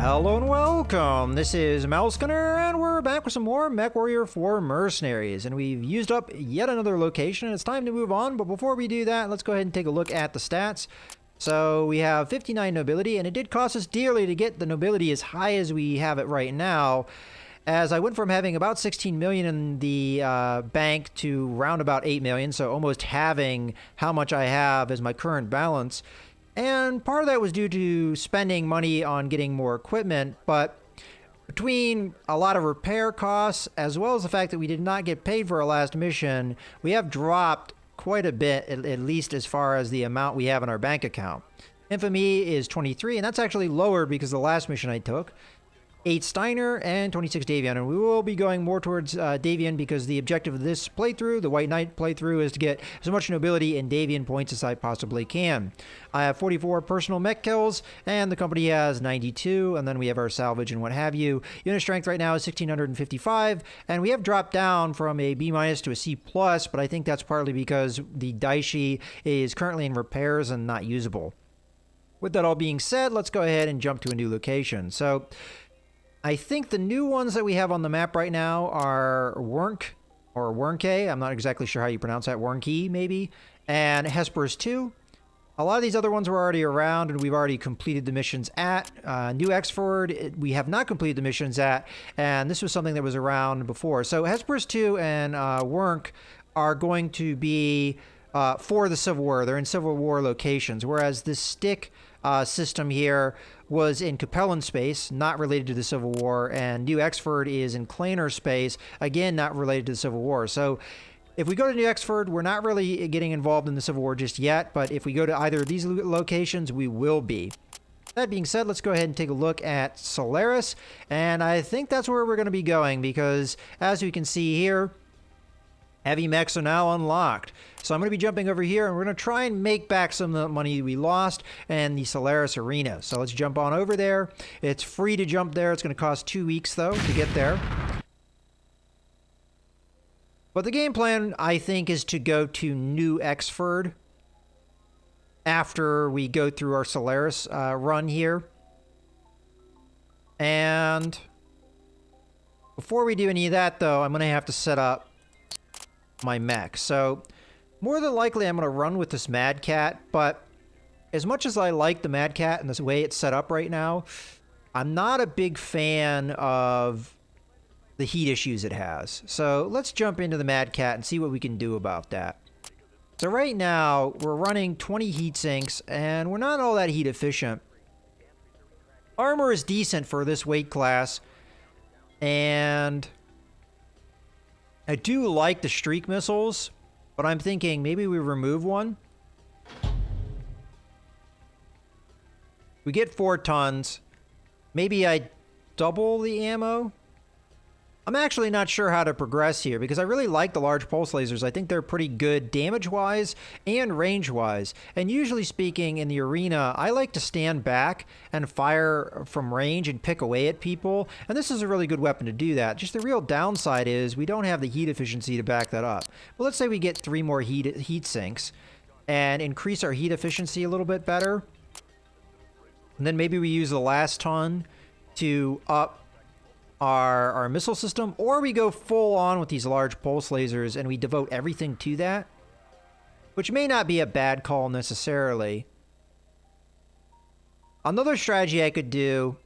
Hello and welcome. This is Mousecunner, and we're back with some more MechWarrior for Mercenaries. And we've used up yet another location, and it's time to move on. But before we do that, let's go ahead and take a look at the stats. So we have 59 nobility, and it did cost us dearly to get the nobility as high as we have it right now, as I went from having about 16 million in the bank to round about 8 million, so almost halving how much I have as my current balance. And part of that was due to spending money on getting more equipment, but between a lot of repair costs, as well as the fact that we did not get paid for our last mission, we have dropped quite a bit, at least as far as the amount we have in our bank account. Infamy is 23, and that's actually lower because the last mission I took. 8 Steiner and 26 Davion, and we will be going more towards Davion because the objective of this playthrough, the White Knight playthrough, is to get as much nobility and Davion points as I possibly can. I have 44 personal mech kills, and the company has 92, and then we have our salvage and what have you. Unit strength right now is 1655, and we have dropped down from a B- to a C+, but I think that's partly because the Daishi is currently in repairs and not usable. With that all being said, let's go ahead and jump to a new location. So I think the new ones that we have on the map right now are Wernk, or Wernke. I'm not exactly sure how you pronounce that. Wernke, maybe. And Hesperus 2. A lot of these other ones were already around, and we've already completed the missions at. New Exford, we have not completed the missions at, and this was something that was around before. So Hesperus 2 and Wernk are going to be for the Civil War. They're in Civil War locations, whereas this stick system here was in Capellan space, not related to the Civil War, and New Exford is in Claner space, again, not related to the Civil War. So if we go to New Exford, we're not really getting involved in the Civil War just yet, but if we go to either of these locations, we will be. That being said, let's go ahead and take a look at Solaris, and I think that's where we're going to be going, because as we can see here, heavy mechs are now unlocked. So I'm going to be jumping over here, and we're going to try and make back some of the money we lost in the Solaris arena. So let's jump on over there. It's free to jump there. It's going to cost 2 weeks, though, to get there. But the game plan, I think, is to go to New Exford after we go through our Solaris run here. And before we do any of that, though, I'm going to have to set up my mech. So more than likely I'm going to run with this Mad Cat, but as much as I like the Mad Cat and the way it's set up right now, I'm not a big fan of the heat issues it has. So let's jump into the Mad Cat and see what we can do about that. So right now we're running 20 heat sinks, and we're not all that heat efficient. Armor is decent for this weight class, and I do like the streak missiles, but I'm thinking maybe we remove one. We get 4 tons. Maybe I double the ammo. I'm actually not sure how to progress here because I really like the large pulse lasers. I think they're pretty good damage-wise and range-wise. And usually speaking, in the arena, I like to stand back and fire from range and pick away at people. And this is a really good weapon to do that. Just the real downside is we don't have the heat efficiency to back that up. Well, let's say we get 3 more heat sinks and increase our heat efficiency a little bit better. And then maybe we use the last ton to up our missile system, or we go full on with these large pulse lasers and we devote everything to that, which may not be a bad call necessarily. Another strategy I could do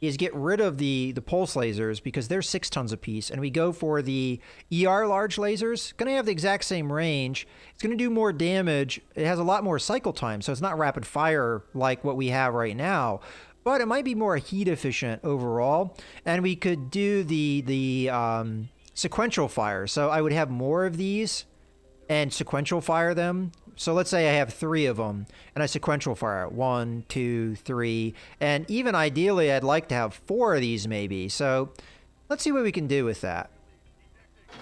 is get rid of the pulse lasers because they're 6 tons apiece, and we go for the ER large lasers. Going to have the exact same range. It's going to do more damage. It has a lot more cycle time, so it's not rapid fire like what we have right now. But it might be more heat efficient overall, and we could do the sequential fire. So I would have more of these and sequential fire them. So let's say I have 3 of them, and I sequential fire 1, 2, 3, and even ideally I'd like to have 4 of these maybe. So let's see what we can do with that.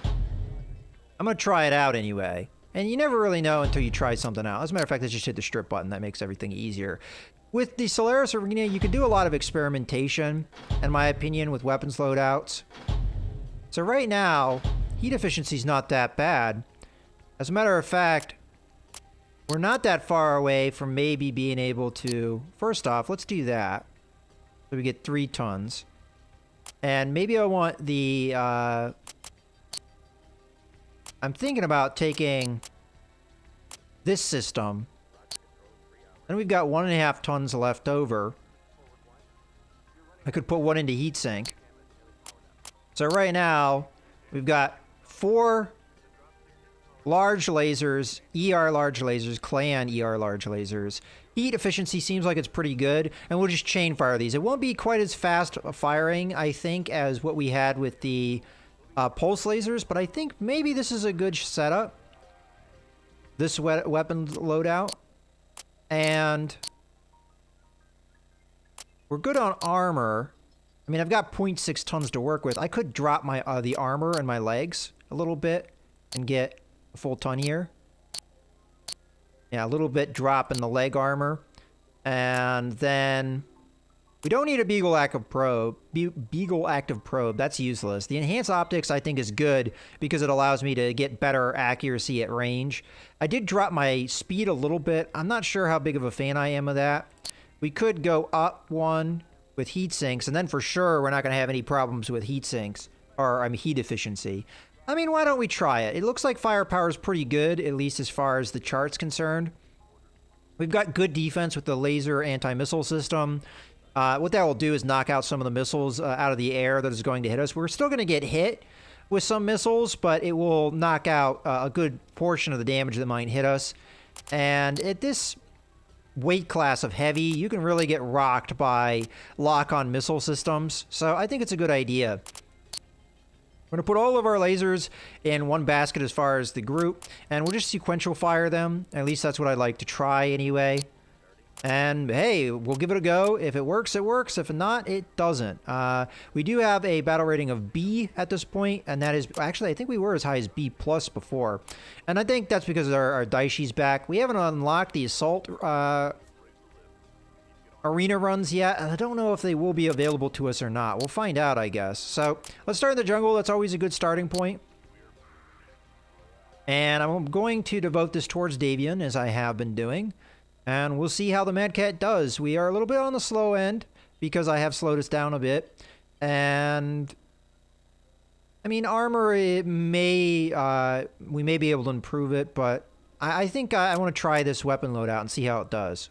I'm going to try it out anyway. And you never really know until you try something out. As a matter of fact, let's just hit the strip button. That makes everything easier. With the Solaris Arena, you can do a lot of experimentation, in my opinion, with weapons loadouts. So right now, heat efficiency is not that bad. As a matter of fact, we're not that far away from maybe being able to... First off, let's do that. So we get 3 tons. And maybe I want the... I'm thinking about taking this system. And we've got 1.5 tons left over. I could put one into heatsink. So right now, we've got 4 large lasers, ER large lasers, Clan ER large lasers. Heat efficiency seems like it's pretty good, and we'll just chain fire these. It won't be quite as fast firing, I think, as what we had with the pulse lasers, but I think maybe this is a good setup. This weapon loadout. And we're good on armor. I mean, I've got 0.6 tons to work with. I could drop my the armor and my legs a little bit and get a full ton here. Yeah, a little bit drop in the leg armor. And then we don't need a Beagle active probe. Beagle active probe, that's useless. The enhanced optics I think is good because it allows me to get better accuracy at range. I did drop my speed a little bit. I'm not sure how big of a fan I am of that. We could go up 1 with heat sinks, and then for sure we're not going to have any problems with heat sinks, or I mean heat efficiency. I mean, why don't we try it? It looks like firepower is pretty good, at least as far as the chart's concerned. We've got good defense with the laser anti-missile system. What that will do is knock out some of the missiles out of the air that is going to hit us. We're still going to get hit with some missiles, but it will knock out a good portion of the damage that might hit us. And at this weight class of heavy, you can really get rocked by lock-on missile systems. So I think it's a good idea. We're going to put all of our lasers in one basket as far as the group, and we'll just sequential fire them. At least that's what I'd like to try anyway. And hey, we'll give it a go. If it works, it works. If not, it doesn't. We do have a battle rating of B at this point, and that is actually, I think we were as high as B plus before. And I think that's because our Daishi's back. We haven't unlocked the assault arena runs yet, and I don't know if they will be available to us or not. We'll find out, I guess. So let's start in the jungle. That's always a good starting point. And I'm going to devote this towards Davian, as I have been doing. And we'll see how the Mad Cat does. We are a little bit on the slow end because I have slowed us down a bit. And I mean, armor, it may we may be able to improve it, but I think I want to try this weapon loadout and see how it does.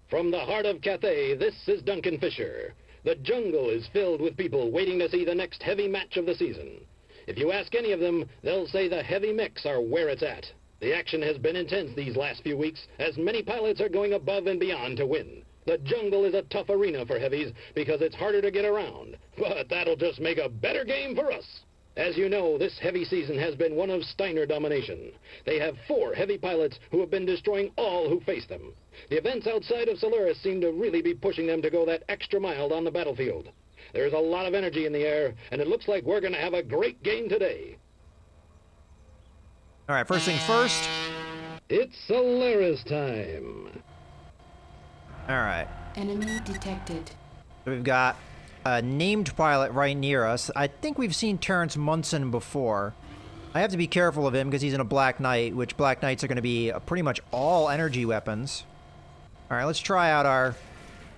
From the heart of Cathay, this is Duncan Fisher. The jungle is filled with people waiting to see the next heavy match of the season. If you ask any of them, they'll say the heavy mechs are where it's at. The action has been intense these last few weeks, as many pilots are going above and beyond to win. The jungle is a tough arena for heavies because it's harder to get around, but that'll just make a better game for us. As you know, this heavy season has been one of Steiner domination. They have 4 heavy pilots who have been destroying all who face them. The events outside of Solaris seem to really be pushing them to go that extra mile on the battlefield. There's a lot of energy in the air, and it looks like we're going to have a great game today. All right, first things first. It's Solaris time. All right. Enemy detected. So we've got a named pilot right near us. I think we've seen Terrence Munson before. I have to be careful of him because he's in a Black Knight, which Black Knights are going to be pretty much all energy weapons. All right, let's try out our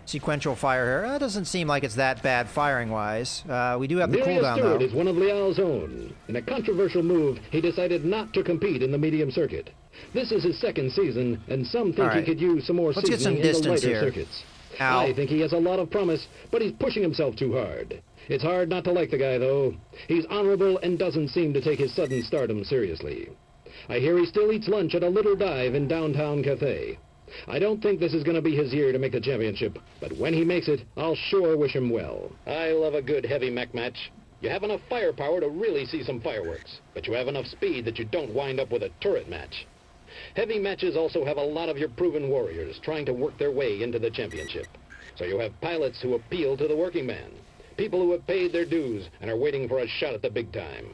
sequential fire here. That doesn't seem like it's that bad firing-wise. We do have the cooldown, though. Stewart is one of Liao's own. In a controversial move, he decided not to compete in the medium circuit. This is his 2nd season, and some think he could use some more seasoning in the lighter circuits. Ow. I think he has a lot of promise, but he's pushing himself too hard. It's hard not to like the guy, though. He's honorable and doesn't seem to take his sudden stardom seriously. I hear he still eats lunch at a little dive in downtown Cathay. I don't think this is going to be his year to make the championship, but when he makes it, I'll sure wish him well. I love a good heavy mech match. You have enough firepower to really see some fireworks, but you have enough speed that you don't wind up with a turret match. Heavy matches also have a lot of your proven warriors trying to work their way into the championship. So you have pilots who appeal to the working man, people who have paid their dues and are waiting for a shot at the big time.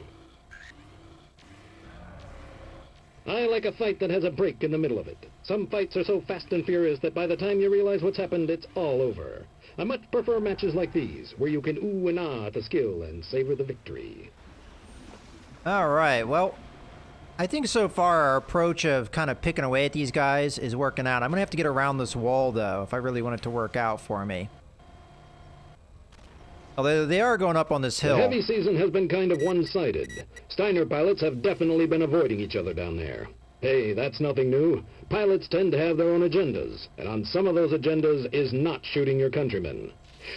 I like a fight that has a break in the middle of it. Some fights are so fast and furious that by the time you realize what's happened, it's all over. I much prefer matches like these, where you can ooh and ah at the skill and savor the victory. All right, well, I think so far our approach of kind of picking away at these guys is working out. I'm going to have to get around this wall, though, if I really want it to work out for me. Although they are going up on this hill. The heavy season has been kind of one-sided. Steiner pilots have definitely been avoiding each other down there. Hey, that's nothing new. Pilots tend to have their own agendas, and on some of those agendas is not shooting your countrymen.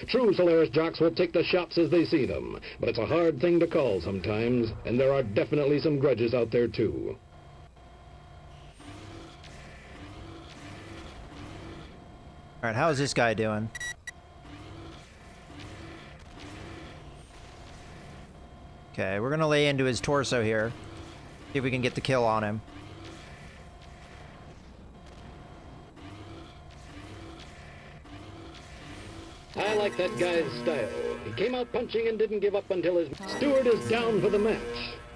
True Solaris jocks will take the shots as they see them, but it's a hard thing to call sometimes, and there are definitely some grudges out there too. Alright, how's this guy doing? Okay, we're gonna lay into his torso here. See if we can get the kill on him. I like that guy's style. He came out punching and didn't give up until his steward is down for the match.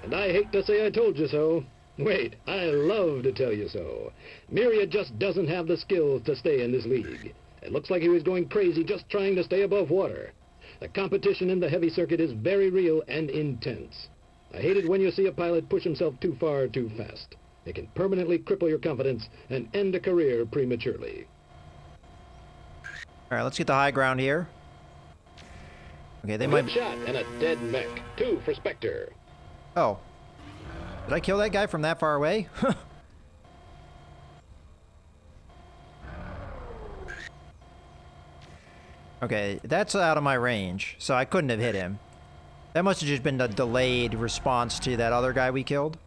And I hate to say I told you so. Wait, I love to tell you so. Myriad just doesn't have the skills to stay in this league. It looks like he was going crazy just trying to stay above water. The competition in the heavy circuit is very real and intense. I hate it when you see a pilot push himself too far too fast. It can permanently cripple your confidence and end a career prematurely. Alright, let's get the high ground here. Okay, they A might... good shot and a dead mech. 2 for Spectre. Oh. Did I kill that guy from that far away? Okay, that's out of my range, so I couldn't have hit him. That must have just been a delayed response to that other guy we killed.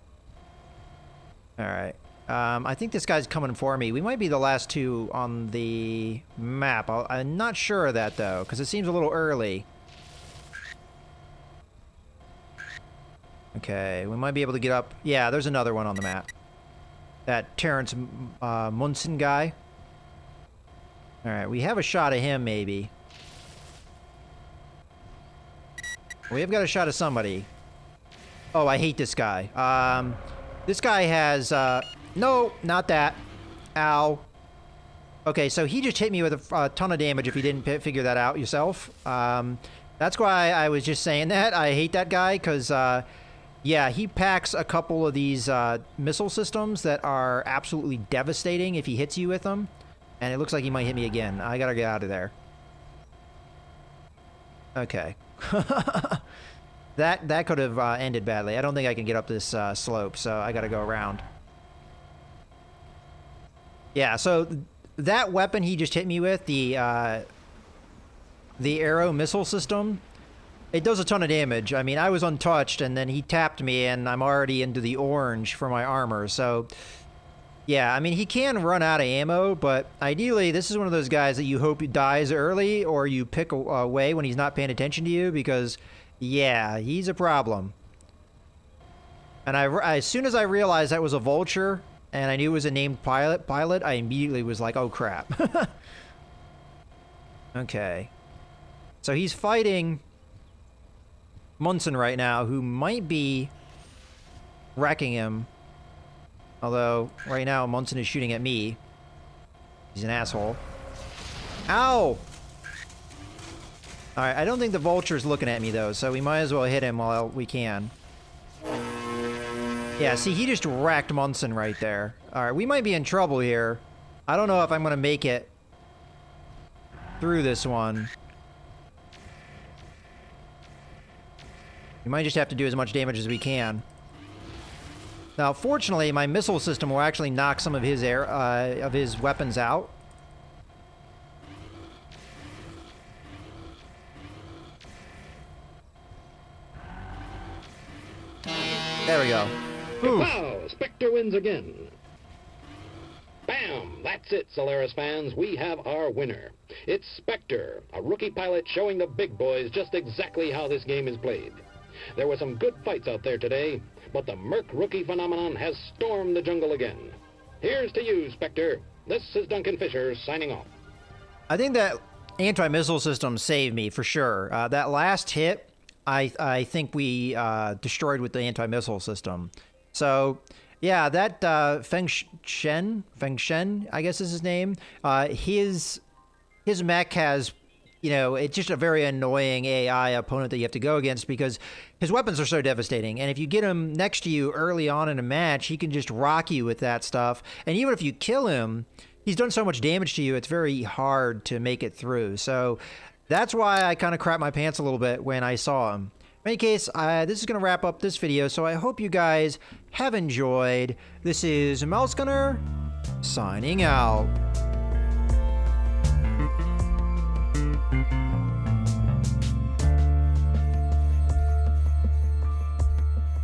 Alright. I think this guy's coming for me. We might be the last 2 on the map. I'm not sure of that, though, because it seems a little early. Okay, we might be able to get up. Yeah, there's another one on the map. That Terrence Munson guy. Alright, we have a shot of him, maybe. We have got a shot of somebody. Oh, I hate this guy. This guy has, no, not that. Ow. Okay, so he just hit me with a ton of damage if you didn't figure that out yourself. That's why I was just saying that. I hate that guy, because, yeah, he packs a couple of these missile systems that are absolutely devastating if he hits you with them. And it looks like he might hit me again. I gotta get out of there. Okay. That could have ended badly. I don't think I can get up this slope, so I gotta go around. Yeah, so that weapon he just hit me with, the arrow missile system, it does a ton of damage. I mean, I was untouched, and then he tapped me, and I'm already into the orange for my armor, so... Yeah, I mean, he can run out of ammo, but ideally, this is one of those guys that you hope he dies early, or you pick away when he's not paying attention to you, because, yeah, he's a problem. And as soon as I realized that was a vulture, and I knew it was a named pilot, I immediately was like, oh, crap. Okay. So he's fighting Munson right now, who might be wrecking him. Although, right now, Munson is shooting at me. He's an asshole. Ow! Alright, I don't think the vulture's looking at me, though, so we might as well hit him while we can. Yeah, see, he just wrecked Munson right there. Alright, we might be in trouble here. I don't know if I'm gonna make it through this one. We might just have to do as much damage as we can. Now, fortunately, my missile system will actually knock some of his weapons out. There we go. Wow! Spectre wins again. Bam! That's it, Solaris fans. We have our winner. It's Spectre, a rookie pilot showing the big boys just exactly how this game is played. There were some good fights out there today, but the Merc rookie phenomenon has stormed the jungle again. Here's to you, Spectre. This is Duncan Fisher signing off. I think that anti-missile system saved me, for sure. That last hit, I think we destroyed with the anti-missile system. So, yeah, that Feng Shen, I guess is his name, his mech has you know, it's just a very annoying AI opponent that you have to go against because his weapons are so devastating. And if you get him next to you early on in a match, he can just rock you with that stuff. And even if you kill him, he's done so much damage to you, it's very hard to make it through. So that's why I kind of crapped my pants a little bit when I saw him. In any case, this is going to wrap up this video, so I hope you guys have enjoyed. This is MechWarrior signing out.